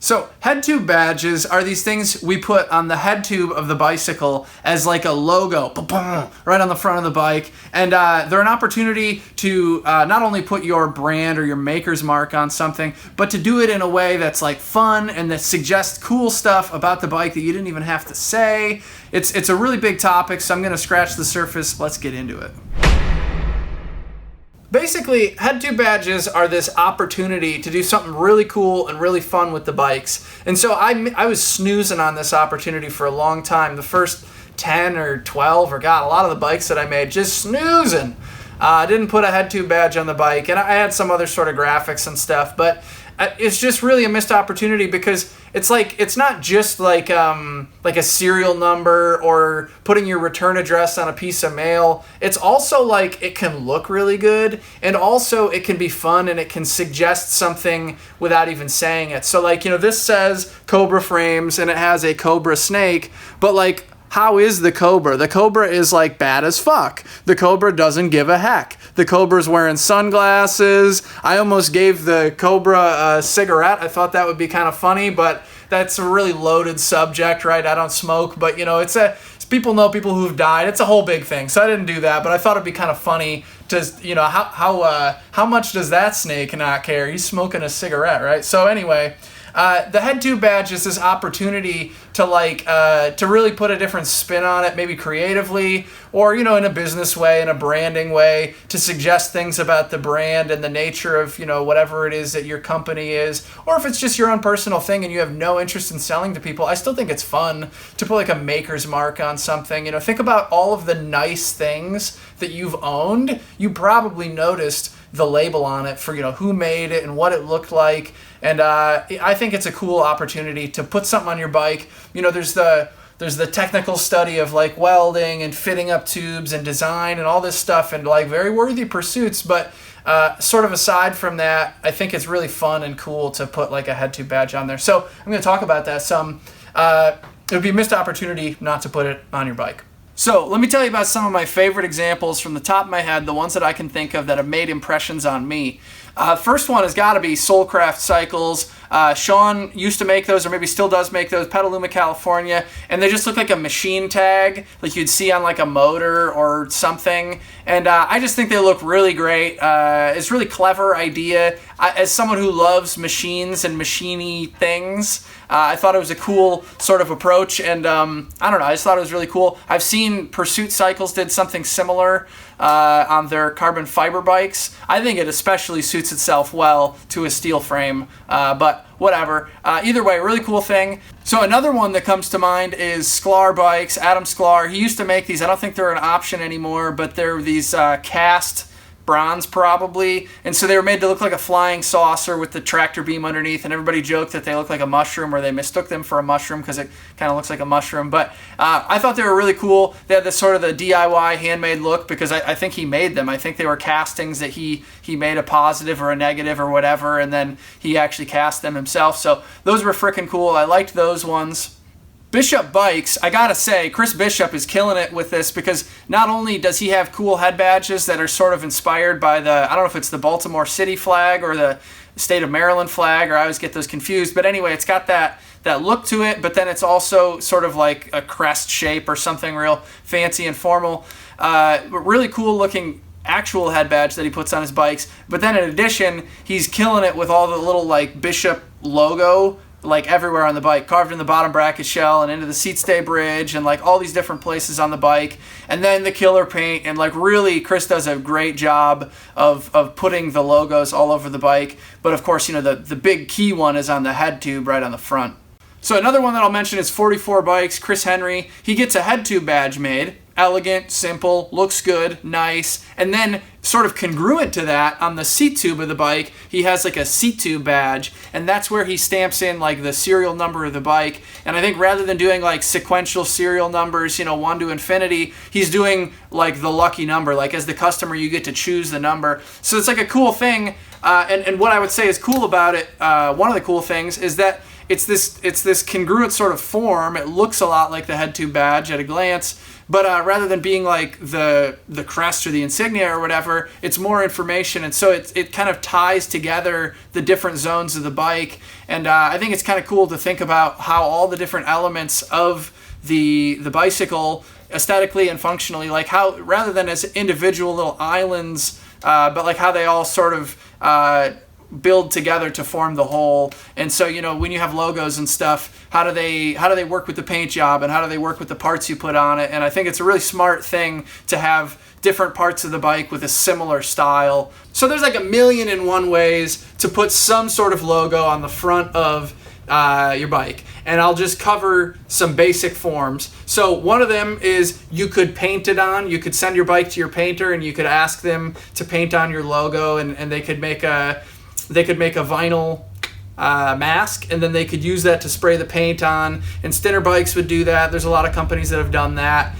So head tube badges are these things we put on the head tube of the bicycle as like a logo, right on the front of the bike. And they're an opportunity to not only put your brand or your maker's mark on something, but to do it in a way that's like fun and that suggests cool stuff about the bike that you didn't even have to say. It's a really big topic, so I'm gonna scratch the surface. Let's get into it. Basically, head tube badges are this opportunity to do something really cool and really fun with the bikes. And so I was snoozing on this opportunity for a long time. The first 10 or 12, or God, a lot of the bikes that I made, just snoozing. I didn't put a head tube badge on the bike, and I had some other sort of graphics and stuff, but it's just really a missed opportunity because it's not just like a serial number or putting your return address on a piece of mail. It's also like it can look really good, and also it can be fun, and it can suggest something without even saying it. So like, this says Cobra frames and it has a Cobra snake, but like, how is the Cobra? The Cobra is like bad as fuck. The Cobra doesn't give a heck. The Cobra's wearing sunglasses. I almost gave the Cobra a cigarette. I thought that would be kind of funny, but that's a really loaded subject, right? I don't smoke, but people know people who've died. It's a whole big thing. So I didn't do that, but I thought it'd be kind of funny to, how much does that snake not care? He's smoking a cigarette, right? So anyway, the head tube badge is this opportunity to really put a different spin on it, maybe creatively, or in a business way, in a branding way, to suggest things about the brand and the nature of whatever it is that your company is, or if it's just your own personal thing and you have no interest in selling to people. I still think it's fun to put like a maker's mark on something. Think about all of the nice things that you've owned. You probably noticed the label on it for who made it and what it looked like, and I think it's a cool opportunity to put something on your bike. There's the technical study of like welding and fitting up tubes and design and all this stuff, and like very worthy pursuits, but sort of aside from that, I think it's really fun and cool to put like a head tube badge on there. So I'm going to talk about that some. It would be a missed opportunity not to put it on your bike. So let me tell you about some of my favorite examples from the top of my head, the ones that I can think of that have made impressions on me. First one has got to be Soulcraft Cycles. Sean used to make those, or maybe still does make those, Petaluma, California, and they just look like a machine tag, like you'd see on like a motor or something. And I just think they look really great. It's a really clever idea. As someone who loves machines and machiney things, I thought it was a cool sort of approach, and I don't know, I just thought it was really cool. I've seen Pursuit Cycles did something similar on their carbon fiber bikes. I think it especially suits itself well to a steel frame, but whatever. Either way, really cool thing. So another one that comes to mind is Sklar bikes. Adam Sklar, he used to make these. I don't think they're an option anymore, but they're these cast bronze probably, and so they were made to look like a flying saucer with the tractor beam underneath, and everybody joked that they look like a mushroom, or they mistook them for a mushroom because it kind of looks like a mushroom. But I thought they were really cool. They had this sort of the DIY handmade look because I think he made them. I think they were castings that he made a positive or a negative or whatever, and then he actually cast them himself. So those were freaking cool. I liked those ones. Bishop Bikes, I gotta say, Chris Bishop is killing it with this because not only does he have cool head badges that are sort of inspired by I don't know if it's the Baltimore City flag or the state of Maryland flag, or I always get those confused, but anyway, it's got that look to it, but then it's also sort of like a crest shape or something real fancy and formal. Really cool looking actual head badge that he puts on his bikes, but then in addition, he's killing it with all the little like Bishop logo like everywhere on the bike, carved in the bottom bracket shell and into the seat stay bridge and like all these different places on the bike, and then the killer paint, and like really Chris does a great job of putting the logos all over the bike. But of course, the big key one is on the head tube right on the front. So another one that I'll mention is 44 Bikes. Chris Henry, he gets a head tube badge made. Elegant, simple, looks good, nice. And then sort of congruent to that, on the seat tube of the bike, he has like a seat tube badge, and that's where he stamps in like the serial number of the bike. And I think rather than doing like sequential serial numbers, 1 to infinity, he's doing like the lucky number. Like as the customer, you get to choose the number. So it's like a cool thing. And what I would say is cool about it, one of the cool things is that it's this congruent sort of form. It looks a lot like the head tube badge at a glance, but rather than being like the crest or the insignia or whatever, it's more information, and so it kind of ties together the different zones of the bike. And I think it's kind of cool to think about how all the different elements of the bicycle, aesthetically and functionally, like how rather than as individual little islands, but like how they all sort of build together to form the whole. And so, you know, when you have logos and stuff, how do they work with the paint job, and how do they work with the parts you put on it? And I think it's a really smart thing to have different parts of the bike with a similar style. So there's like 1,000,001 ways to put some sort of logo on the front of your bike, and I'll just cover some basic forms. So one of them is you could paint it on. You could send your bike to your painter and you could ask them to paint on your logo, and they could make a vinyl mask, and then they could use that to spray the paint on. And Stinner bikes would do that. There's a lot of companies that have done that.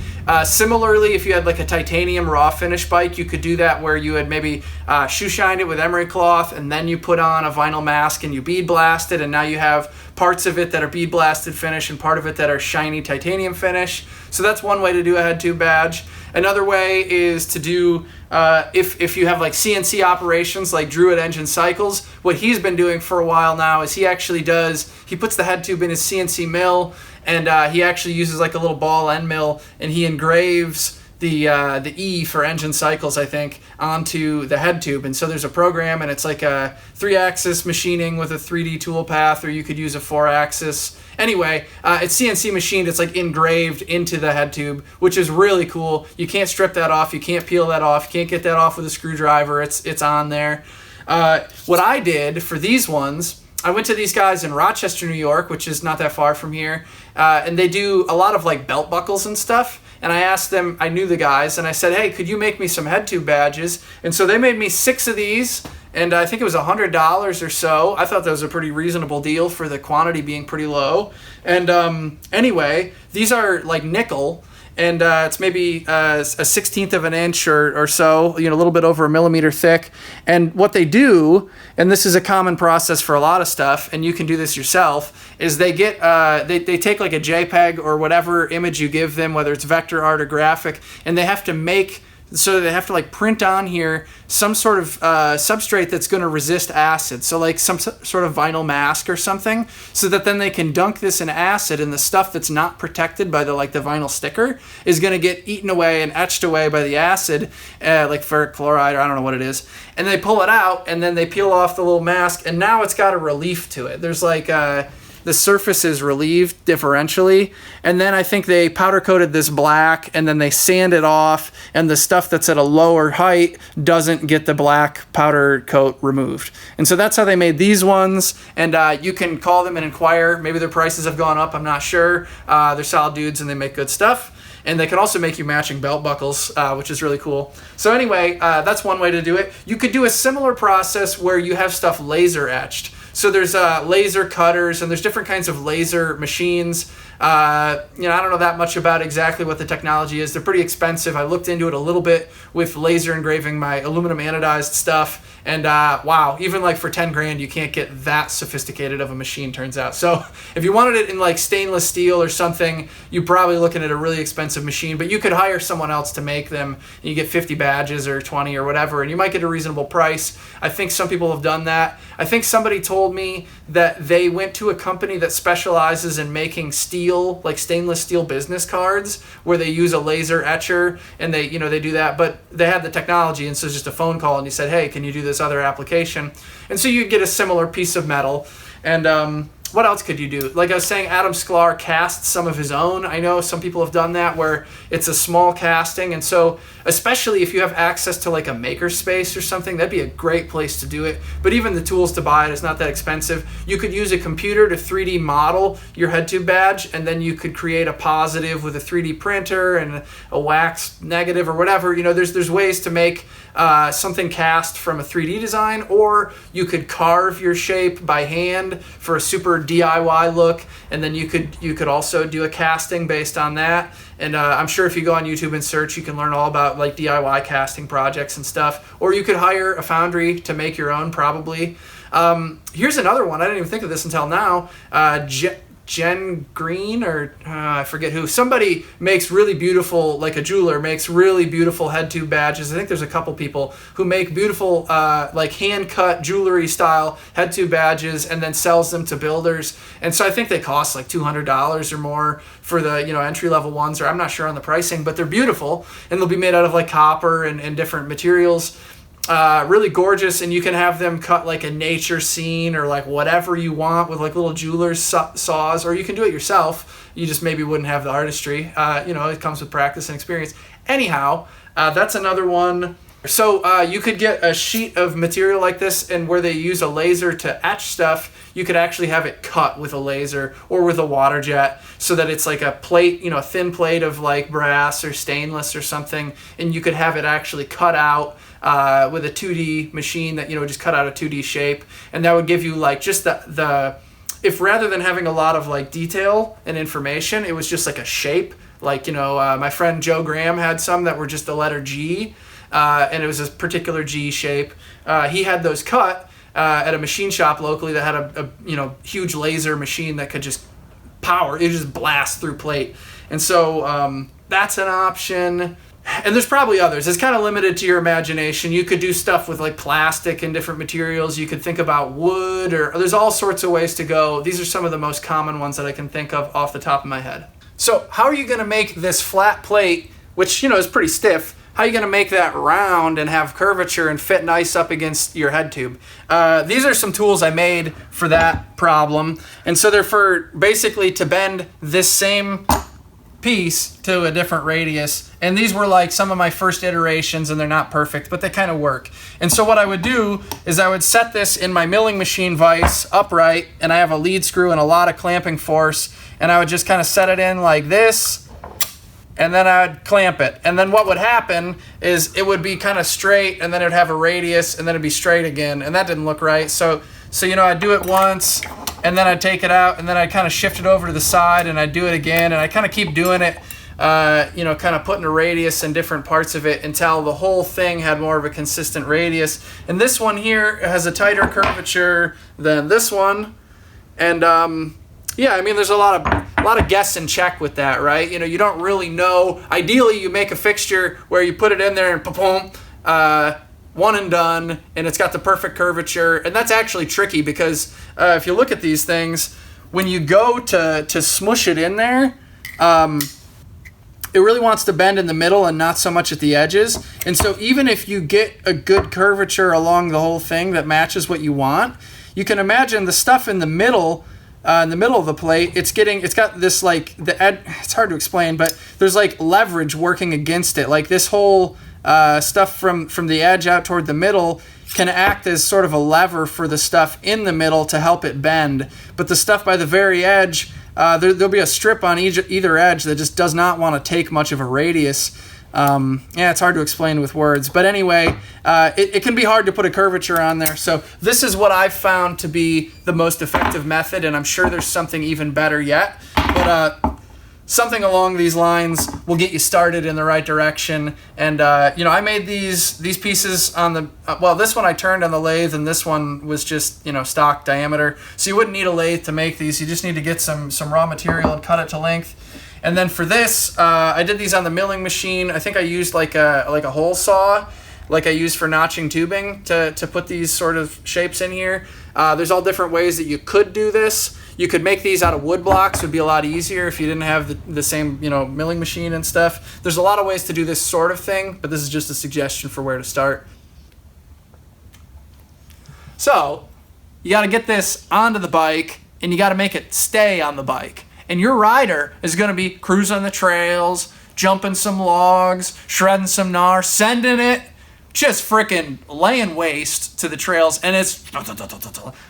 Similarly, if you had like a titanium raw finish bike, you could do that where you had maybe shoe shined it with emery cloth, and then you put on a vinyl mask and you bead blast it, and now you have parts of it that are bead blasted finish and part of it that are shiny titanium finish. So that's one way to do a head tube badge. Another way is to do, if you have like CNC operations like Drew at Engine Cycles, what he's been doing for a while now is he puts the head tube in his CNC mill, and he actually uses like a little ball end mill, and he engraves the E for Engine Cycles, I think, onto the head tube. And so there's a program, and it's like a 3-axis machining with a 3D tool path, or you could use a 4-axis. Anyway, it's CNC machined. It's like engraved into the head tube, which is really cool. You can't strip that off. You can't peel that off. You can't get that off with a screwdriver. It's on there. What I did for these ones, I went to these guys in Rochester, New York, which is not that far from here, and they do a lot of like belt buckles and stuff. And I asked them, I knew the guys, and I said, hey, could you make me some head tube badges? And so they made me 6 of these, and I think it was $100 or so. I thought that was a pretty reasonable deal for the quantity being pretty low. And anyway, these are like nickel, and it's maybe a 1/16 of an inch or so, you know, a little bit over 1 millimeter thick. And what they do, and this is a common process for a lot of stuff, and you can do this yourself, is they get they take like a JPEG or whatever image you give them, whether it's vector art or graphic, and they have to like print on here some sort of substrate that's going to resist acid. So like some sort of vinyl mask or something, so that then they can dunk this in acid, and the stuff that's not protected by the vinyl sticker is going to get eaten away and etched away by the acid, like ferric chloride, or I don't know what it is. And they pull it out, and then they peel off the little mask, and now it's got a relief to it. There's like the surface is relieved differentially, and then I think they powder coated this black, and then they sand it off, and the stuff that's at a lower height doesn't get the black powder coat removed. And so that's how they made these ones, and you can call them and inquire. Maybe their prices have gone up, I'm not sure. They're solid dudes and they make good stuff. And they can also make you matching belt buckles, which is really cool. So anyway, that's one way to do it. You could do a similar process where you have stuff laser etched. So there's laser cutters, and there's different kinds of laser machines. I don't know that much about exactly what the technology is. They're pretty expensive. I looked into it a little bit with laser engraving my aluminum anodized stuff. And wow, even like for 10 grand, you can't get that sophisticated of a machine, turns out. So if you wanted it in like stainless steel or something, you're probably looking at a really expensive machine, but you could hire someone else to make them, and you get 50 badges or 20 or whatever, and you might get a reasonable price. I think some people have done that. I think somebody told me that they went to a company that specializes in making steel, like stainless steel business cards, where they use a laser etcher, and they do that, but they had the technology, and so it's just a phone call, and you said, hey, can you do this other application? And so you get a similar piece of metal. And what else could you do? Like I was saying, Adam Sklar casts some of his own. I know some people have done that where it's a small casting, and so especially if you have access to like a maker space or something, that'd be a great place to do it. But even the tools to buy it is not that expensive. You could use a computer to 3D model your head tube badge, and then you could create a positive with a 3D printer and a wax negative or whatever. There's ways to make something cast from a 3D design, or you could carve your shape by hand for a super DIY look, and then you could also do a casting based on that. And I'm sure if you go on YouTube and search, you can learn all about like DIY casting projects and stuff. Or you could hire a foundry to make your own, probably. Here's another one. I didn't even think of this until now. Jen Green, or I forget who. Somebody makes really beautiful, like a jeweler makes really beautiful head tube badges. I think there's a couple people who make beautiful, like hand cut jewelry style head tube badges and then sells them to builders. And so I think they cost like $200 or more for the entry level ones, or I'm not sure on the pricing, but they're beautiful and they'll be made out of like copper and different materials. Really gorgeous, and you can have them cut like a nature scene or like whatever you want with like little jeweler's saws, or you can do it yourself. You just maybe wouldn't have the artistry. It comes with practice and experience. Anyhow, that's another one. So you could get a sheet of material like this, and where they use a laser to etch stuff, you could actually have it cut with a laser or with a water jet, so that it's like a plate, a thin plate of like brass or stainless or something, and you could have it actually cut out with a 2D machine that just cut out a 2D shape, and that would give you like just the if rather than having a lot of like detail and information, it was just like a shape. Like my friend Joe Graham had some that were just the letter G. And it was a particular G shape. He had those cut at a machine shop locally that had a huge laser machine that could just just blast through plate. And so that's an option. And there's probably others. It's kind of limited to your imagination. You could do stuff with like plastic and different materials. You could think about wood, or there's all sorts of ways to go. These are some of the most common ones that I can think of off the top of my head. So how are you going to make this flat plate, which is pretty stiff, how are you going to make that round and have curvature and fit nice up against your head tube? These are some tools I made for that problem. And so they're for basically to bend this same piece to a different radius. And these were like some of my first iterations, and they're not perfect, but they kind of work. And so what I would do is I would set this in my milling machine vise upright, and I have a lead screw and a lot of clamping force, and I would just kind of set it in like this, and then I'd clamp it. And then what would happen is it would be kind of straight, and then it would have a radius, and then it'd be straight again, and that didn't look right. So I'd do it once, and then I'd take it out, and then I'd kind of shift it over to the side, and I'd do it again, and I kind of keep doing it, kind of putting a radius in different parts of it until the whole thing had more of a consistent radius. And this one here has a tighter curvature than this one, and there's a lot of guess and check with that, right? You don't really know. Ideally, you make a fixture where you put it in there and pa-boom, one and done, and it's got the perfect curvature. And that's actually tricky because if you look at these things, when you go to smush it in there, it really wants to bend in the middle and not so much at the edges. And so even if you get a good curvature along the whole thing that matches what you want, you can imagine the stuff in the middle of the plate, it's got this like it's hard to explain, but there's like leverage working against it. Like this whole stuff from the edge out toward the middle can act as sort of a lever for the stuff in the middle to help it bend. But the stuff by the very edge, there'll be a strip on either edge that just does not want to take much of a radius. It's hard to explain with words, but anyway, it can be hard to put a curvature on there. So this is what I've found to be the most effective method, and I'm sure there's something even better yet, but something along these lines will get you started in the right direction. And I made these pieces on the this one I turned on the lathe, and this one was just stock diameter, so you wouldn't need a lathe to make these. You just need to get some raw material and cut it to length. And then for this, I did these on the milling machine. I think I used like a hole saw, like I use for notching tubing to put these sort of shapes in here. There's all different ways that you could do this. You could make these out of wood blocks. It would be a lot easier if you didn't have the same milling machine and stuff. There's a lot of ways to do this sort of thing, but this is just a suggestion for where to start. So you got to get this onto the bike, and you got to make it stay on the bike. And your rider is going to be cruising the trails, jumping some logs, shredding some gnar, sending it, just freaking laying waste to the trails. And it's,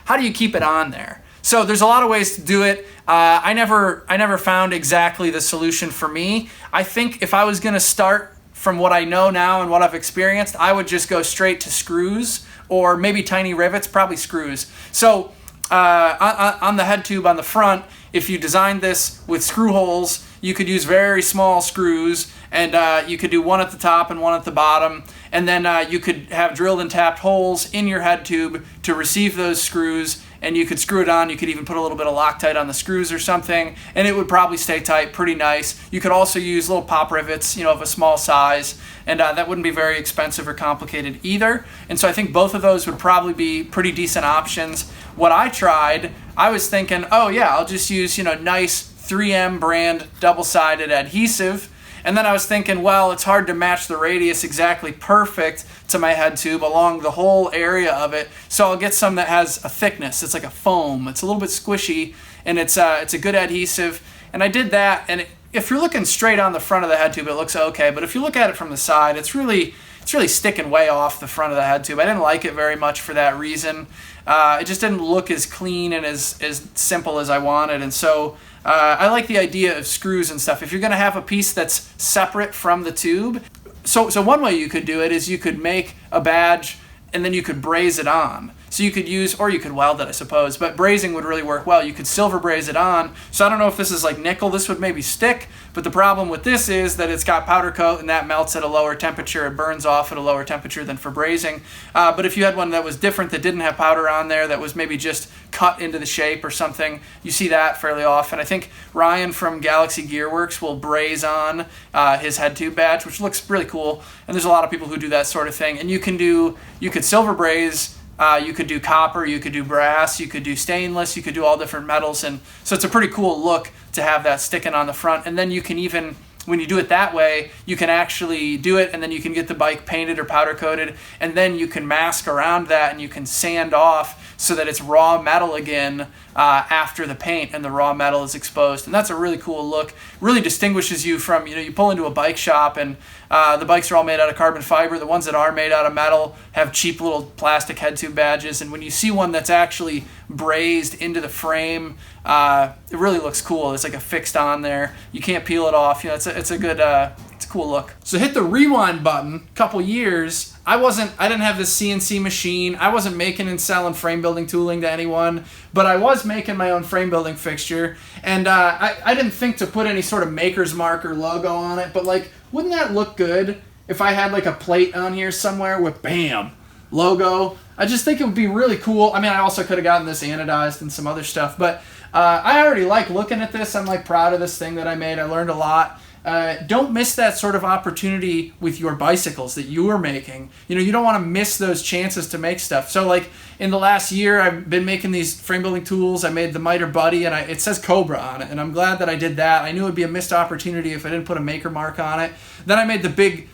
how do you keep it on there? So there's a lot of ways to do it. I never found exactly the solution for me. I think if I was going to start from what I know now and what I've experienced, I would just go straight to screws, or maybe tiny rivets, probably screws. So on the head tube on the front, if you designed this with screw holes, you could use very small screws, and you could do one at the top and one at the bottom, and then you could have drilled and tapped holes in your head tube to receive those screws, and you could screw it on. You could even put a little bit of Loctite on the screws or something, and it would probably stay tight pretty nice. You could also use little pop rivets, of a small size, and that wouldn't be very expensive or complicated either. And so I think both of those would probably be pretty decent options. What I tried, I was thinking, oh yeah, I'll just use, nice 3M brand double-sided adhesive. And then I was thinking, well, it's hard to match the radius exactly perfect to my head tube along the whole area of it. So I'll get some that has a thickness. It's like a foam. It's a little bit squishy, and it's a good adhesive. And I did that, and if you're looking straight on the front of the head tube, it looks okay. But if you look at it from the side, it's really sticking way off the front of the head tube. I didn't like it very much for that reason. It just didn't look as clean and as simple as I wanted. And so I like the idea of screws and stuff. If you're going to have a piece that's separate from the tube, so one way you could do it is you could make a badge and then you could braze it on. So you could use, or you could weld it, I suppose, but brazing would really work well. You could silver braze it on. So I don't know if this is like nickel. This would maybe stick, but the problem with this is that it's got powder coat, and that melts at a lower temperature. It burns off at a lower temperature than for brazing. But if you had one that was different, that didn't have powder on there, that was maybe just cut into the shape or something, you see that fairly often. I think Ryan from Galaxy Gearworks will braze on his head tube badge, which looks really cool. And there's a lot of people who do that sort of thing. And you could silver braze. You could do copper, you could do brass, you could do stainless, you could do all different metals, and so it's a pretty cool look to have that sticking on the front. And then you can even, when you do it that way, you can actually do it, and then you can get the bike painted or powder coated, and then you can mask around that, and you can sand off so that it's raw metal again after the paint and the raw metal is exposed. And that's a really cool look. Really distinguishes you from, you pull into a bike shop and the bikes are all made out of carbon fiber. The ones that are made out of metal have cheap little plastic head tube badges. And when you see one that's actually brazed into the frame, it really looks cool. It's like affixed on there. You can't peel it off. It's a good, it's a cool look. So hit the rewind button. Couple years. I didn't have this CNC machine. I wasn't making and selling frame building tooling to anyone, but I was making my own frame building fixture. And I didn't think to put any sort of maker's mark or logo on it, but wouldn't that look good if I had a plate on here somewhere with BAM logo? I just think it would be really cool. I mean, I also could have gotten this anodized and some other stuff, but I already like looking at this. I'm proud of this thing that I made. I learned a lot. Don't miss that sort of opportunity with your bicycles that you are making. You don't want to miss those chances to make stuff. So in the last year, I've been making these frame building tools. I made the Miter Buddy, and it says Cobra on it, and I'm glad that I did that. I knew it would be a missed opportunity if I didn't put a maker mark on it. Then I made the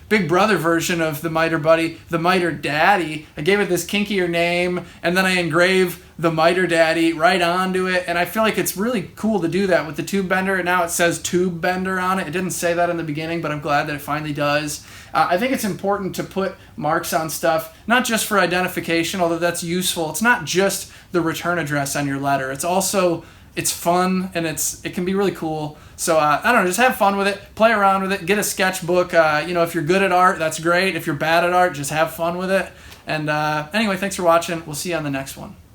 big brother version of the Miter Buddy, the Miter Daddy. I gave it this kinkier name, and then I engraved the Miter Daddy right onto it, and I feel like it's really cool to do that with the tube bender. And now it says tube bender on it. It didn't say that in the beginning, but I'm glad that it finally does. I think it's important to put marks on stuff, not just for identification, although that's useful. It's not just the return address on your letter. It's fun, and it can be really cool. So I don't know, just have fun with it, play around with it, get a sketchbook. If you're good at art, that's great. If you're bad at art, just have fun with it. And anyway, thanks for watching. We'll see you on the next one.